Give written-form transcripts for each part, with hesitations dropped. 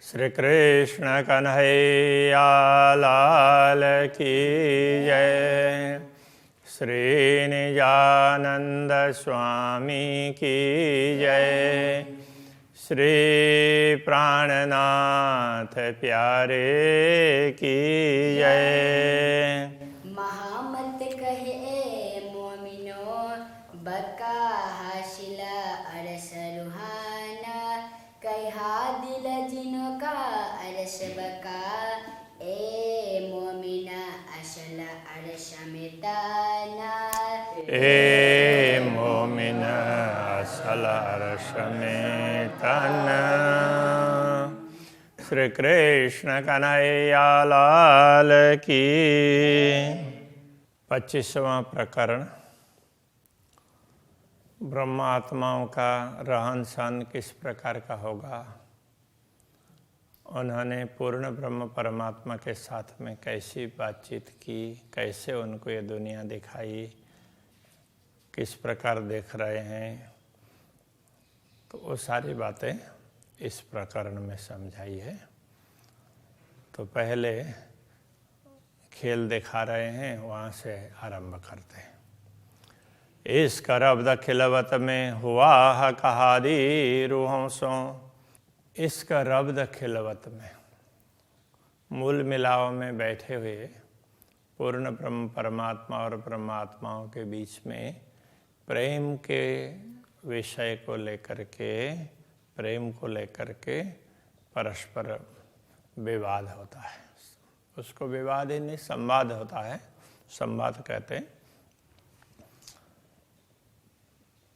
श्री कृष्ण कन्हैया लाल की जय। श्री निजानंद स्वामी की जय। श्री प्राणनाथ प्यारे की जय। महामत कहे मोमिनो बका हाशिला अरस रुहाना कहा दिल जिनो का अरस बका ए मोमिना असल अरस मिताना ए मोमिन असल अरस में तना। श्री कृष्ण कन्हैया लाल की। 25वां प्रकरण। ब्रह्मात्माओं का रहन सहन किस प्रकार का होगा, उन्होंने पूर्ण ब्रह्म परमात्मा के साथ में कैसी बातचीत की, कैसे उनको ये दुनिया दिखाई, किस प्रकार देख रहे हैं, तो वो सारी बातें इस प्रकरण में समझाई है। तो पहले खेल दिखा रहे हैं, वहाँ से आरंभ करते हैं। इस करब्द खिलवत में हुआ कहादी रूहों सो। इसका रब्द खिलवत में, मूल मिलाव में बैठे हुए पूर्ण ब्रह्म परमात्मा और ब्रह्मात्माओं के बीच में प्रेम के विषय को लेकर के, प्रेम को लेकर के परस्पर विवाद होता है। उसको विवाद ही नहीं, संवाद होता है। संवाद कहते हैं।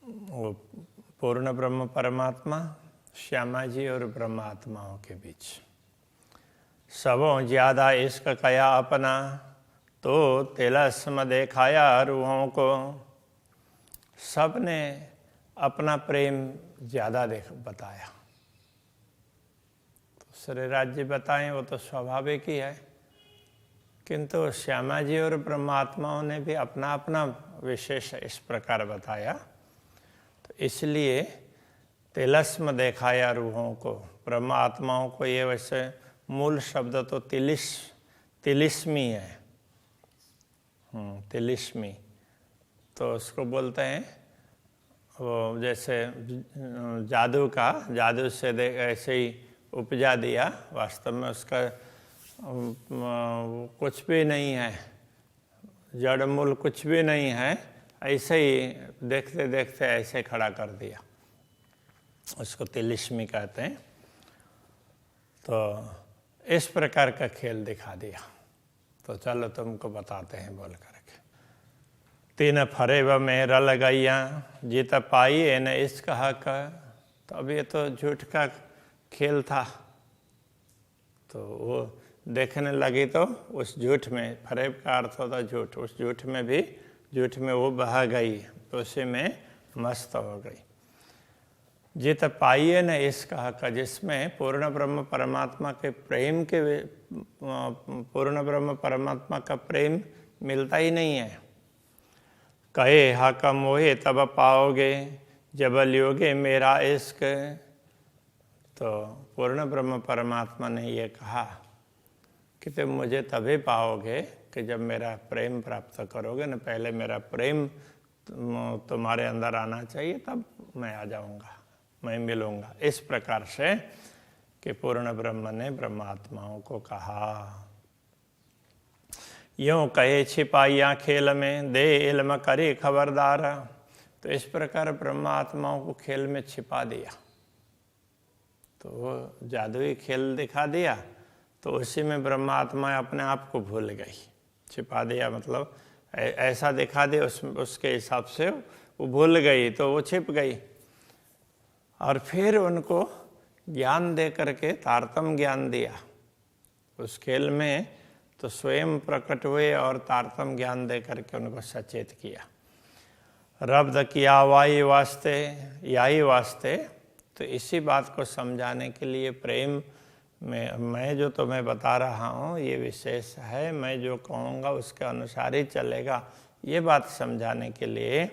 वो पूर्ण ब्रह्म परमात्मा श्यामा जी और ब्रह्मात्माओं के बीच सबों ज्यादा इश्क कया अपना, तो तिलस्म दिखाया रूहों को। सब ने अपना प्रेम ज्यादा बताया। तो श्री राज्य बताएं वो तो स्वाभाविक ही है, किंतु श्यामा जी और ब्रह्मात्माओं ने भी अपना अपना विशेष इस प्रकार बताया। तो इसलिए तिलस्म दिखाया रूहों को। ब्रह्मात्माओं को ये वैसे मूल शब्द तो तिलिस्मी है। तिलिस्मी तो उसको बोलते हैं, वो जैसे जादू से ऐसे ही उपजा दिया, वास्तव में उसका कुछ भी नहीं है, जड़ मूल कुछ भी नहीं है, ऐसे ही देखते देखते ऐसे खड़ा कर दिया, उसको तिलिस्मी कहते हैं। तो इस प्रकार का खेल दिखा दिया। तो चलो तुमको बताते हैं बोल करके। तीन फरेब में रल गैया जीत पाई एन इश्क हक। तो अब ये तो झूठ का खेल था, तो वो देखने लगी तो उस झूठ में, फरेब का अर्थ होता झूठ, उस झूठ में वो बह गई, तो उसी में मस्त हो गई। जीत पाइए न इश्क हक, जिसमें पूर्ण ब्रह्म परमात्मा के प्रेम के, पूर्ण ब्रह्म परमात्मा का प्रेम मिलता ही नहीं है। कहे हक मोहे तब पाओगे जब लियोगे मेरा इश्क। तो पूर्ण ब्रह्म परमात्मा ने ये कहा कि तुम मुझे तभी पाओगे कि जब मेरा प्रेम प्राप्त करोगे न। पहले मेरा प्रेम तुम्हारे अंदर आना चाहिए, तब मैं आ जाऊंगा, मैं मिलूंगा। इस प्रकार से कि पूर्ण ब्रह्म ने ब्रह्मात्माओं को कहा। यूं कहे छिपाइया खेल में दे इल्म करे खबरदार। तो इस प्रकार ब्रह्मात्माओं को खेल में छिपा दिया। तो जादुई खेल दिखा दिया, तो उसी में ब्रह्मात्मा अपने आप को भूल गई। छिपा दिया मतलब ऐसा दिखा दिया, उसके हिसाब से वो भूल गई, तो वो छिप गई। और फिर उनको ज्ञान दे करके तारतम्य ज्ञान दिया उस खेल में। तो स्वयं प्रकट हुए और तारतम्य ज्ञान दे करके उनको सचेत किया। रब्द किया वाई वास्ते, याही वास्ते। तो इसी बात को समझाने के लिए प्रेम में मैं जो तुम्हें बता रहा हूँ ये विशेष है, मैं जो कहूँगा उसके अनुसार ही चलेगा, ये बात समझाने के लिए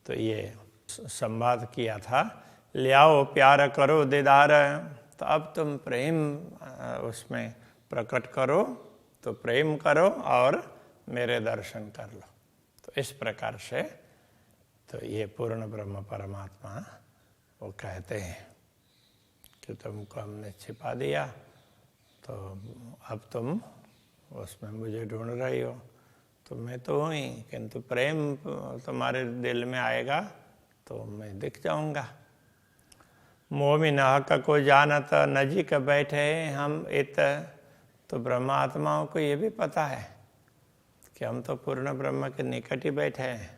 तो ये संवाद किया था। ले आओ प्यार करो दीदार, तो अब तुम प्रेम उसमें प्रकट करो, तो प्रेम करो और मेरे दर्शन कर लो। तो इस प्रकार से तो ये पूर्ण ब्रह्म परमात्मा वो कहते हैं कि तुमको हमने छिपा दिया, तो अब तुम उसमें मुझे ढूंढ रही हो। तो मैं तो हूँ ही, किंतु प्रेम तुम्हारे दिल में आएगा तो मैं दिख जाऊंगा। मोमिन हक को जानत नजीक बैठे हम इत। तो ब्रह्मात्माओं को ये भी पता है कि हम तो पूर्ण ब्रह्म के निकट ही बैठे हैं।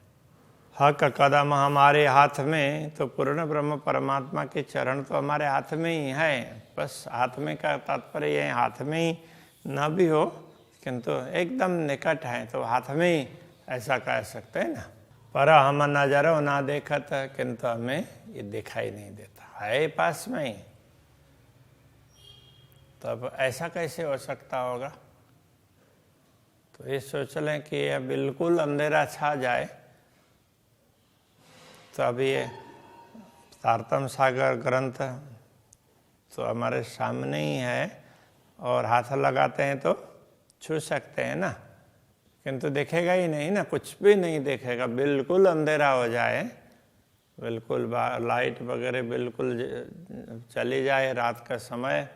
हक कदम हमारे हाथ में, तो पूर्ण ब्रह्म परमात्मा के चरण तो हमारे हाथ में ही है। बस हाथ में का तात्पर्य ये हाथ में ही न भी हो, किंतु एकदम निकट है, तो हाथ में ही ऐसा कह सकते हैं ना। पर हम नजरों ना देखत, किंतु हमें ये दिखाई नहीं देता, है पास में ही। तो अब ऐसा कैसे हो सकता होगा? तो ये सोच लें कि यह बिल्कुल अंधेरा छा जाए, तो अभी ये तारतम सागर ग्रंथ तो हमारे सामने ही है, और हाथ लगाते हैं तो छू सकते हैं ना, किंतु दिखेगा ही नहीं ना, कुछ भी नहीं दिखेगा। बिल्कुल अंधेरा हो जाए, बिल्कुल लाइट वगैरह बिल्कुल चली जाए रात का समय,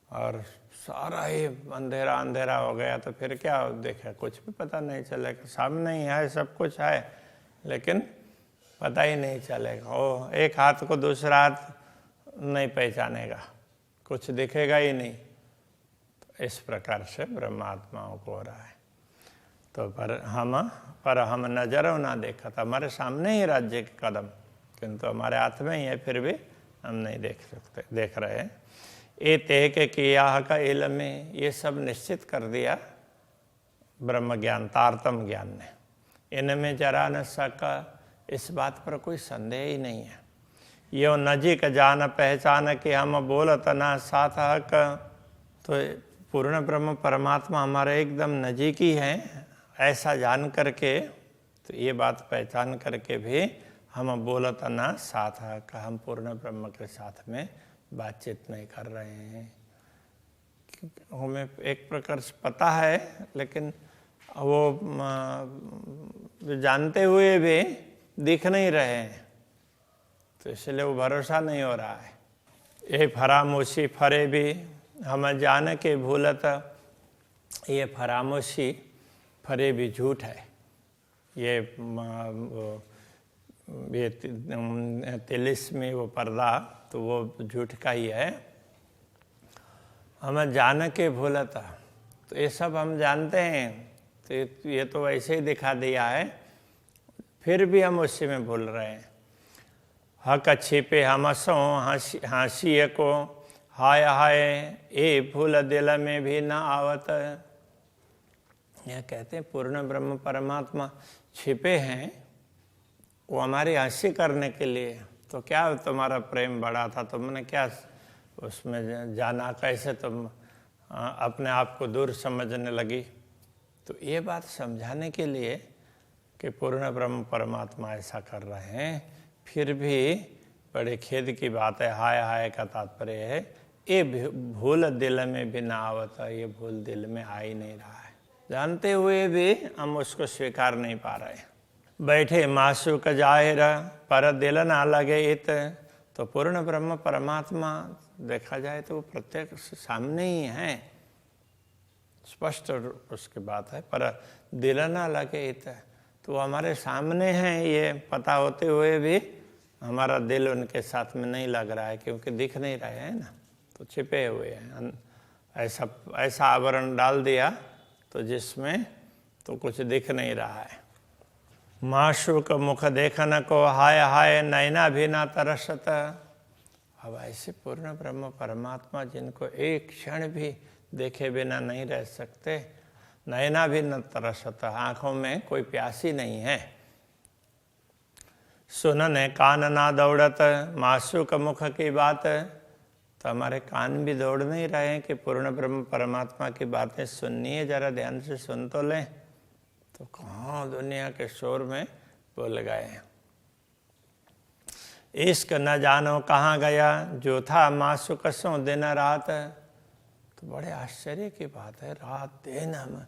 और सारा ही अंधेरा अंधेरा हो गया, तो फिर क्या देखे? कुछ भी पता नहीं चलेगा। सामने ही है, सब कुछ है, लेकिन पता ही नहीं चलेगा। ओ एक हाथ को दूसरा हाथ नहीं पहचानेगा, कुछ दिखेगा ही नहीं। तो इस प्रकार से ब्रह्मात्माओं को हो रहा है। तो पर हम नजरों ना देखा, तो हमारे सामने ही राज्य के कदम, किंतु हमारे हाथ में ही है, फिर भी हम नहीं देख रहे हैं। ए ते के किया का इल्म में, ये सब निश्चित कर दिया ब्रह्म ज्ञान, तारतम ज्ञान ने। इनमें जरा न सका, इस बात पर कोई संदेह ही नहीं है। यो नजीक जान पहचान के हम बोलत ना साथ हक। तो पूर्ण ब्रह्म परमात्मा हमारे एकदम नजीक ही है, ऐसा जान करके, तो ये बात पहचान करके भी हम बोलत ना साथ हक, हम पूर्ण ब्रह्म के साथ में बातचीत नहीं कर रहे हैं। हमें एक प्रकार से पता है, लेकिन वो जानते हुए भी दिख नहीं रहे हैं, तो इसलिए वो भरोसा नहीं हो रहा है। ये फरामोशी फरे भी हम जान के भूलत, ये फरामोशी फरे भी झूठ है। ये तिलिस्मी वो पर्दा, तो वो झूठ का ही है। हम जान के भूलता, तो ये सब हम जानते हैं, तो ये तो वैसे ही दिखा दिया है, फिर भी हम उसी में भूल रहे हैं। हक छिपे हम सो हंसी को, हाय हाय ए भूल दिल में भी ना आवत। यह कहते हैं पूर्ण ब्रह्म परमात्मा छिपे हैं, वो हमारी हंसी करने के लिए। तो क्या तुम्हारा प्रेम बढ़ा था, तुमने क्या उसमें जाना, कैसे तुम अपने आप को दूर समझने लगी? तो ये बात समझाने के लिए कि पूर्ण ब्रह्म परमात्मा ऐसा कर रहे हैं, फिर भी बड़े खेद की बात है। हाय हाय का तात्पर्य है ये भूल दिल में भी ना आवता, ये भूल दिल में आ ही नहीं रहा है, जानते हुए भी हम उसको स्वीकार नहीं पा रहे। बैठे मासूक जाहिर पर दिल ना लगे इत। तो पूर्ण ब्रह्म परमात्मा देखा जाए तो वो प्रत्येक सामने ही है, स्पष्ट उसकी बात है, पर दिल ना लगे इत, तो हमारे सामने हैं, ये पता होते हुए भी हमारा दिल उनके साथ में नहीं लग रहा है, क्योंकि दिख नहीं रहे हैं ना, तो छिपे हुए हैं। ऐसा आवरण डाल दिया तो जिसमें तो कुछ दिख नहीं रहा है। माशूक मुख देखन को हाय हाय नैना भी ना तरसत। अब ऐसे पूर्ण ब्रह्म परमात्मा जिनको एक क्षण भी देखे बिना नहीं रह सकते, नैना भी न तरसत, आंखों में कोई प्यासी नहीं है। सुनन कान ना दौड़त, माशूक मुख की बात। तो हमारे कान भी दौड़ नहीं रहे हैं कि पूर्ण ब्रह्म परमात्मा की बातें सुननी है, जरा ध्यान से सुन तो लें। तो कहाँ दुनिया के शोर में बोल गए हैं। इश्क न जानो कहाँ गया, जो था मासूक सो दिन रात। तो बड़े आश्चर्य की बात है, रात दिन हम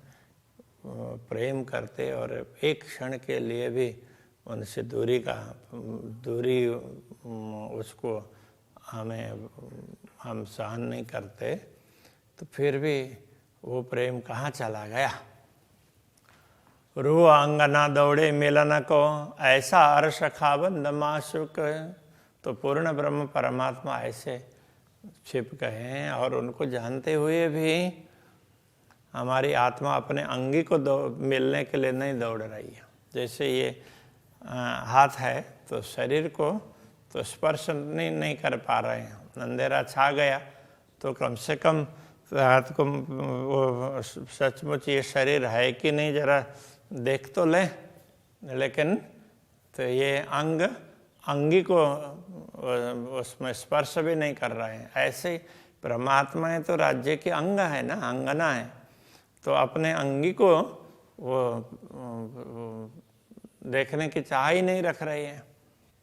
प्रेम करते और एक क्षण के लिए भी उनसे दूरी उसको हम सहन नहीं करते, तो फिर भी वो प्रेम कहाँ चला गया। रूह अंगना दौड़े मिलन को, ऐसा अर्श खाबंद माशुक। तो पूर्ण ब्रह्म परमात्मा ऐसे छिप गए हैं और उनको जानते हुए भी हमारी आत्मा अपने अंगी को मिलने के लिए नहीं दौड़ रही है। जैसे ये हाथ है तो शरीर को तो स्पर्श नहीं कर पा रहे हैं, अंधेरा छा गया तो कम से कम हाथ को वो सचमुच ये शरीर है कि नहीं जरा देख तो ले। लेकिन तो ये अंगी को उसमें स्पर्श भी नहीं कर रहे हैं। ऐसे ही परमात्मा है तो राज्य के अंग है ना, अंगना है, तो अपने अंगी को वो देखने की चाह ही नहीं रख रही है।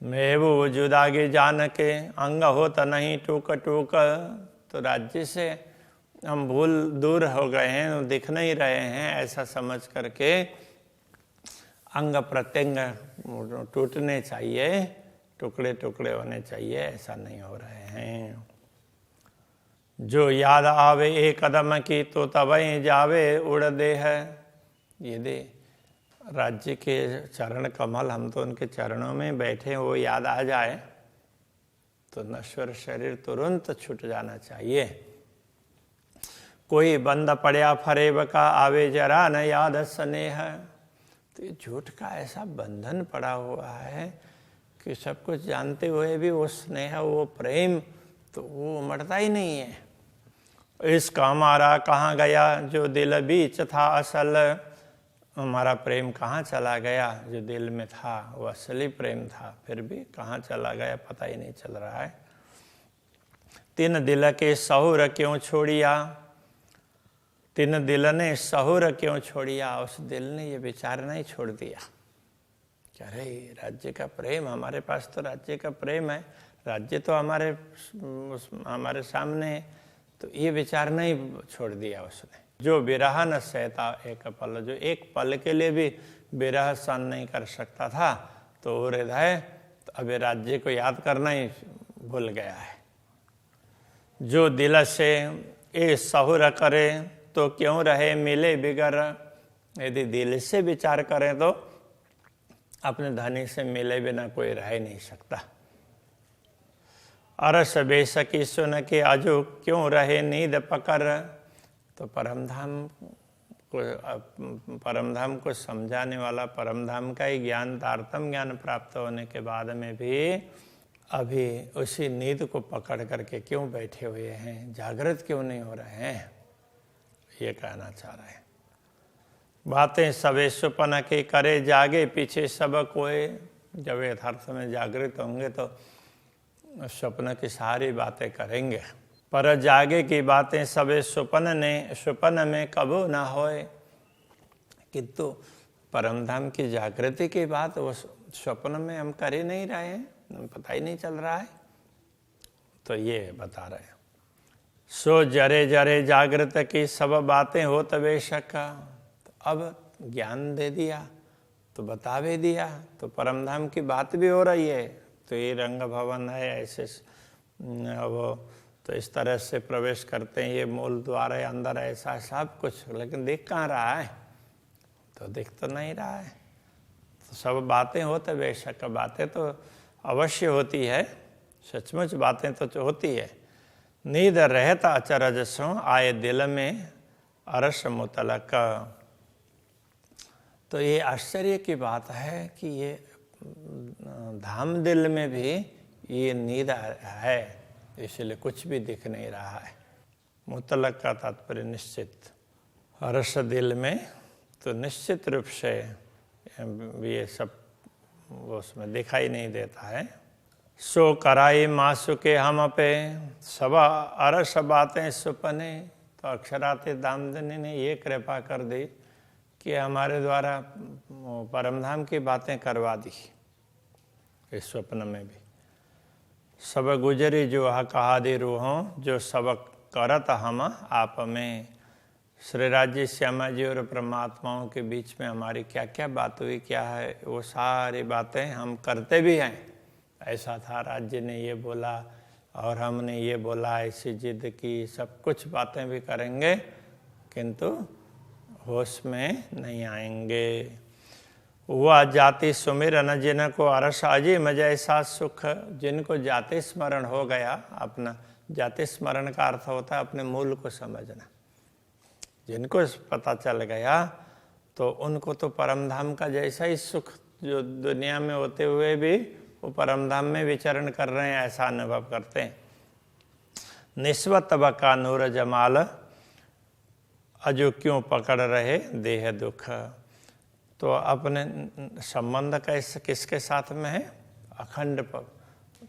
मैं वो जुदागे जान के अंग होता नहीं टूक टूक। तो राज्य से हम दूर हो गए हैं, दिख नहीं रहे हैं, ऐसा समझ करके अंग प्रत्यंग टूटने चाहिए, टुकड़े टुकड़े होने चाहिए, ऐसा नहीं हो रहे हैं। जो याद आवे एक कदम की तो तबई जावे उड़ दे है। यदि राज्य के चरण कमल, हम तो उनके चरणों में बैठे, वो याद आ जाए तो नश्वर शरीर तुरंत छूट जाना चाहिए। कोई बंद पड़या फरेब का आवे जरा न याद स्नेह। तो ये झूठ का ऐसा बंधन पड़ा हुआ है कि सब कुछ जानते हुए भी वो स्नेह, वो प्रेम तो वो उमड़ता ही नहीं है। इसका हमारा कहाँ गया, जो दिल बीच था असल। हमारा प्रेम कहाँ चला गया, जो दिल में था वो असली प्रेम था, फिर भी कहाँ चला गया पता ही नहीं चल रहा है। तीन दिल के सहुर क्यों छोड़िया, तीन दिल ने सहुर क्यों छोड़िया। उस दिल ने ये विचार नहीं छोड़ दिया कि अरे राज्य का प्रेम, हमारे पास तो राज्य का प्रेम है, राज्य तो हमारे सामने है, तो ये विचार नहीं छोड़ दिया उसने। जो विरह न सहता एक पल, जो एक पल के लिए भी विरह सहन नहीं कर सकता था, तो वो हृदय तो अभी राज्य को याद करना ही भूल गया है। जो दिल से ए सहुर करे तो क्यों रहे मिले बिगर। यदि दिल से विचार करें तो अपने धनी से मिले बिना कोई रह नहीं सकता। अरस बेसकी सुन के अजो क्यों रहे नींद पकड़। तो परमधाम को समझाने वाला, परमधाम का ही ज्ञान, तारतम ज्ञान प्राप्त होने के बाद में भी अभी उसी नींद को पकड़ करके क्यों बैठे हुए हैं, जागृत क्यों नहीं हो रहे हैं, ये कहना चाह रहे हैं। बातें सबे सुपन के करे जागे पीछे सब कोई। जब यथार्थ में जागृत होंगे तो स्वप्न की सारी बातें करेंगे, पर जागे की बातें सबे सुपन में कबू ना होए। किंतु परमधाम की जागृति की बात वो स्वप्न में हम कर ही नहीं रहे हैं, पता ही नहीं चल रहा है, तो ये बता रहे हैं। सो जरे जरे जागृत की सब बातें हो तबे शक। अब ज्ञान दे दिया तो बता भी दिया, तो परमधाम की बात भी हो रही है। तो ये रंग भवन है, ऐसे वो तो इस तरह से प्रवेश करते हैं, ये मूल द्वार है, अंदर ऐसा सब कुछ, लेकिन दिख कहाँ रहा है, तो दिख तो नहीं रहा है। तो सब बातें हो तो बेशक बातें तो अवश्य होती है, सचमुच बातें तो होती है। नींद रहता अचरज सो आए दिल में अरस मुतलक। तो ये आश्चर्य की बात है कि ये धाम दिल में भी ये नींद है, इसलिए कुछ भी दिख नहीं रहा है। मुतलक का तात्पर्य निश्चित, अरस दिल में तो निश्चित रूप से ये सब उसमें दिखाई नहीं देता है। सो कराई मासुके हम पे सब अरस बातें सुपने। तो अक्षराते दामदनी ने ये कृपा कर दी कि हमारे द्वारा परमधाम की बातें करवा दी इस स्वप्न में भी। सब गुजरी जो कहादी रूहों, जो सबक करत हम आप में। श्री राज्य श्यामा जी और परमात्माओं के बीच में हमारी क्या क्या बात हुई, क्या है, वो सारी बातें हम करते भी हैं। ऐसा था, राज्य ने ये बोला और हमने ये बोला, ऐसी जिद की, सब कुछ बातें भी करेंगे किंतु होश में नहीं आएंगे। वह जाति सुमिरन जिनको अरस अजीम जैसा सुख, जिनको जाति स्मरण हो गया, अपना जाति स्मरण का अर्थ होता है अपने मूल को समझना। जिनको पता चल गया तो उनको तो परमधाम का जैसा ही सुख, जो दुनिया में होते हुए भी वो परमधाम में विचरण कर रहे हैं, ऐसा अनुभव करते हैं। निस्वत बका नूर जमाल, अजो क्यों पकड़ रहे देह दुख। तो अपने संबंध कैसे किसके साथ में है? अखंड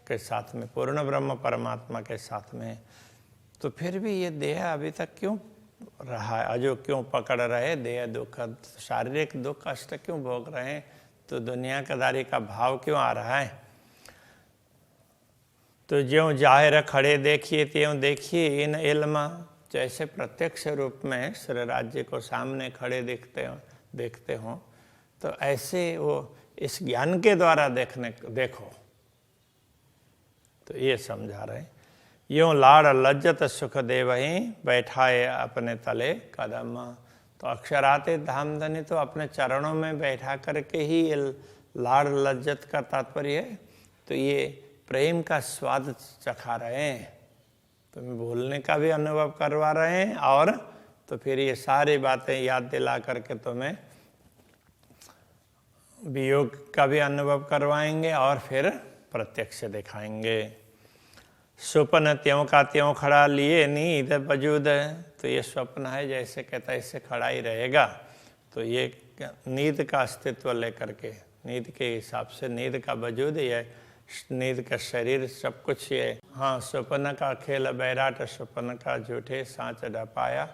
के साथ में, पूर्ण ब्रह्म परमात्मा के साथ में। तो फिर भी ये देह अभी तक क्यों रहा है? अजो क्यों पकड़ रहे देह दुख, शारीरिक दुख कष्ट क्यों भोग रहे हैं? तो दुनियादारी का भाव क्यों आ रहा है? तो ज्यों जाहिर खड़े देखिए त्यों देखिए इन इल्म, जैसे प्रत्यक्ष रूप में श्री राज्य को सामने खड़े देखते हो तो ऐसे वो इस ज्ञान के द्वारा देखो। तो ये समझा रहे, यूं लाड़ लज्जत सुख देवहीं बैठाए अपने तले कदम। तो अक्षराते धामधनी तो अपने चरणों में बैठा करके ही ये लाड़ लज्जत का तात्पर्य है। तो ये प्रेम का स्वाद चखा रहे हैं, तुम्हें भूलने का भी अनुभव करवा रहे हैं और तो फिर ये सारी बातें याद दिला करके तुम्हें वियोग का भी अनुभव करवाएंगे और फिर प्रत्यक्ष दिखाएंगे। स्वप्न त्यों का त्यों खड़ा लिए नींद वजूद। तो ये स्वप्न है, जैसे कहता है इससे खड़ा ही रहेगा। तो ये नींद का अस्तित्व लेकर के, नींद के हिसाब से नींद का वजूद, ये नींद का शरीर, सब कुछ ये। हाँ, स्वप्न का खेल बैराट, स्वप्न का झूठे सांच ढपाया।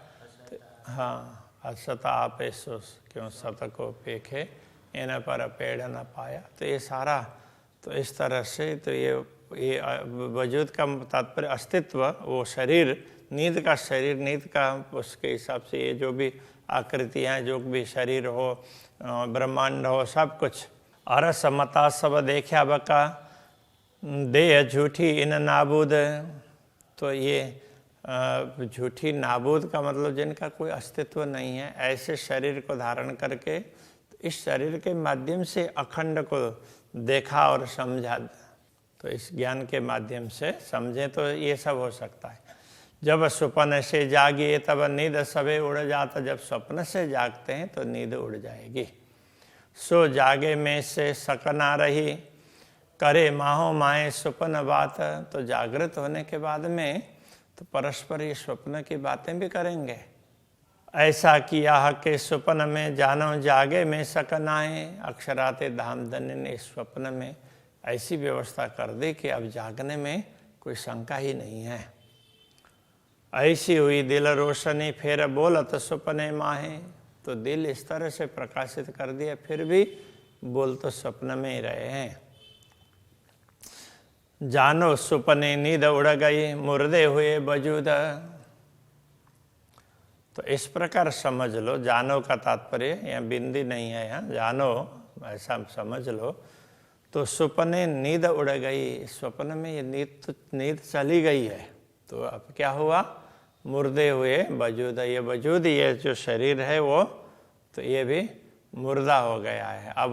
हाँ, असत आपे सो क्यों सत को पेखे, इन पर पेड़ न पाया। तो ये सारा, तो इस तरह से तो ये वजूद का तात्पर्य अस्तित्व, वो शरीर, नींद का शरीर, नींद का उसके हिसाब से ये जो भी आकृतियाँ, जो भी शरीर हो, ब्रह्मांड हो, सब कुछ। अरस मता सब देखा बका देह झूठी इन नाबूद। तो ये झूठी नाबूद का मतलब जिनका कोई अस्तित्व नहीं है, ऐसे शरीर को धारण करके इस शरीर के माध्यम से अखंड को देखा और समझा। तो इस ज्ञान के माध्यम से समझे तो ये सब हो सकता है। जब स्वप्न से जागिए तब नींद सबे उड़ जाता। जब स्वप्न से जागते हैं तो नींद उड़ जाएगी। सो जागे में से सकना रही, करे माहो माए स्वप्न बात। तो जागृत होने के बाद में तो परस्पर ये स्वप्न की बातें भी करेंगे। ऐसा किया के स्वप्न में जानो जागे में सकनाए। अक्षराते धामधन्य ने स्वप्न में ऐसी व्यवस्था कर दी कि अब जागने में कोई शंका ही नहीं है। ऐसी हुई दिल रोशनी फिर बोलत स्वप्ने माहे। तो दिल इस तरह से प्रकाशित कर दिया, फिर भी बोल तो स्वप्न में ही रहे हैं। जानो सुपने नींद उड़ गई मुर्दे हुए वजूद। तो इस प्रकार समझ लो, जानो का तात्पर्य यहाँ बिंदी नहीं है, यहाँ जानो ऐसा समझ लो। तो सुपने नींद उड़ गई, स्वप्न में ये नींद चली गई है। तो अब क्या हुआ? मुर्दे हुए वजूद। ये वजूद, ये जो शरीर है वो तो ये भी मुर्दा हो गया है। अब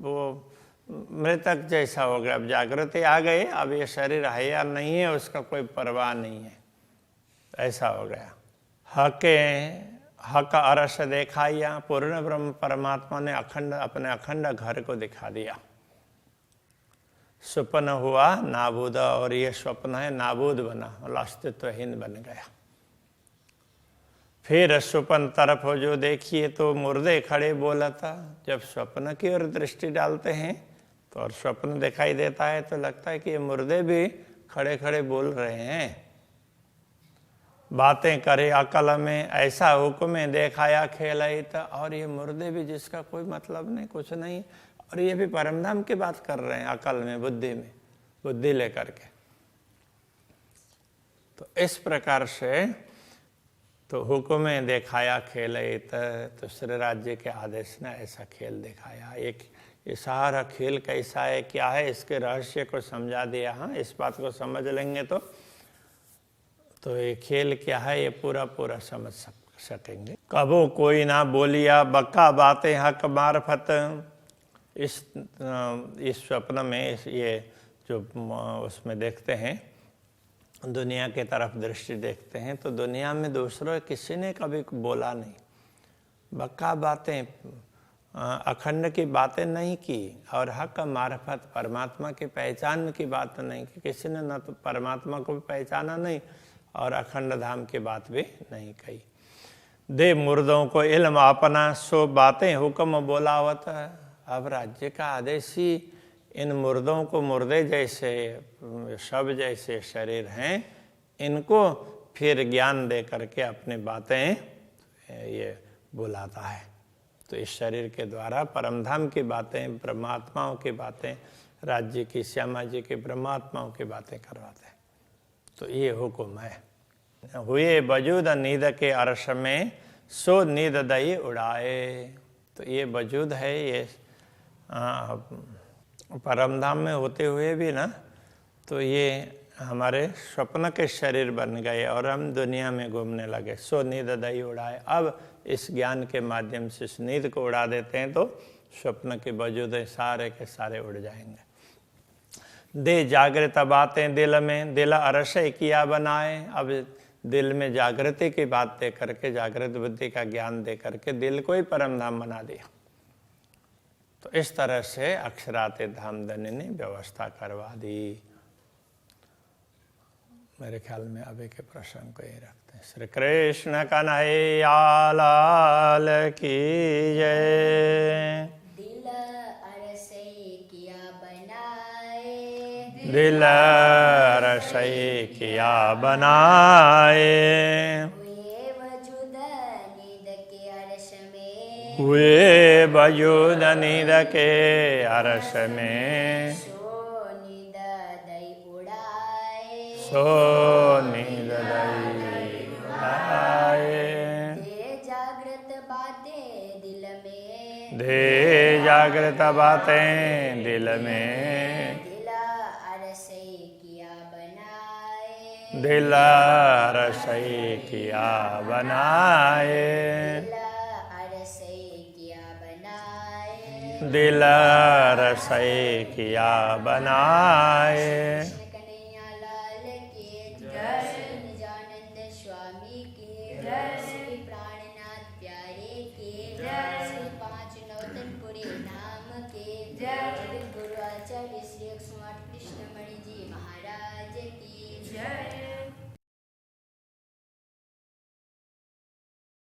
वो मृतक जैसा हो गया। अब जागृति आ गई, अब ये शरीर है या नहीं है उसका कोई परवाह नहीं है, ऐसा हो गया। हक अरस देखाया। पूर्ण ब्रह्म परमात्मा ने अपने अखंड घर को दिखा दिया। स्वप्न हुआ नाबूद, और ये स्वप्न है नाबूद बना, अस्तित्वहीन बन गया। फिर स्वप्न तरफ हो जो देखिए तो मुर्दे खड़े बोला था। जब स्वप्न की ओर दृष्टि डालते हैं तो और स्वप्न दिखाई देता है तो लगता है कि ये मुर्दे भी खड़े खड़े बोल रहे हैं। बातें करे अकल में ऐसा हुक्म देखाया खेलहित। और ये मुर्दे भी जिसका कोई मतलब नहीं, कुछ नहीं, और ये भी परमधाम की बात कर रहे हैं अकल में, बुद्धि में। बुद्धि लेकर के। तो इस प्रकार से तो हुक्म दिखाया खेल तो श्री राज्य के आदेश ने ऐसा खेल दिखाया। एक ये सारा खेल कैसा है, क्या है, इसके रहस्य को समझा दिया। हाँ, इस बात को समझ लेंगे तो ये खेल क्या है ये पूरा समझ सकेंगे। कबो कोई ना बोलिया बक्का बातें हक मार्फत। इस स्वप्न में ये जो उसमें देखते हैं, दुनिया के तरफ दृष्टि देखते हैं तो दुनिया में दूसरों किसी ने कभी बोला नहीं, बक्का बातें, अखंड की बातें नहीं की, और हक मार्फत परमात्मा की पहचान की बात नहीं की। किसी ने न तो परमात्मा को भी पहचाना नहीं और अखंड धाम की बात भी नहीं कही। दे मुर्दों को इल्म अपना सो बातें हुक्म बोलावत। अब राज्य का आदेश ही इन मुर्दों को, मुर्दे जैसे शव जैसे शरीर हैं, इनको फिर ज्ञान दे करके अपनी बातें ये बुलाता है। तो इस शरीर के द्वारा परमधाम की बातें, ब्रह्मात्माओं की बातें, राज्य की, श्यामा जी की ब्रह्मात्माओं की बातें करवाते हैं। तो ये हुक्म है। हुए वजूद नींद के अर्श में सो नींद दई उड़ाए। तो ये वजूद है, ये परमधाम में होते हुए भी ना, तो ये हमारे स्वप्न के शरीर बन गए और हम दुनिया में घूमने लगे। सो नींद दई उड़ाए। अब इस ज्ञान के माध्यम से इस नींद को उड़ा देते हैं तो स्वप्न के वजूद सारे के सारे उड़ जाएंगे। दे जागृत बातें दिल में, दिल अरश किया बनाए। अब दिल में जागृति की बात दे करके, जागृत बुद्धि का ज्ञान दे करके दिल को ही परमधाम बना दिया। तो इस तरह से अक्षराते धामधनी ने व्यवस्था करवा दी। मेरे ख्याल में अभी के प्रसंग को ही रखते हैं। श्री कृष्ण कन्हैया लाल की जय। दिल अरसे किया बनाए, दिल रसई किया बनाए। हुए वजूद नींद के अर्श में, हुए वजूद नींद के अर्श में। सो नींद दई उड़ाए, सो नींद दई उड़ाए। दे जागृत बातें दिल में, दे जागृत बातें दिल में। दिल अरसे किया बनाए, दिल रसई किया बनाए। दिल अरसे किया बनाए। दिल रसई किया बनाए। कृष्ण कन्हैया लाल की जय। निजानंद स्वामी की जय। श्री प्राणनाथ प्यारे की जय। श्री पांच नौतनपुरी धाम की जय। गुरु आचार्य श्री 108 कृष्णमणि जी महाराज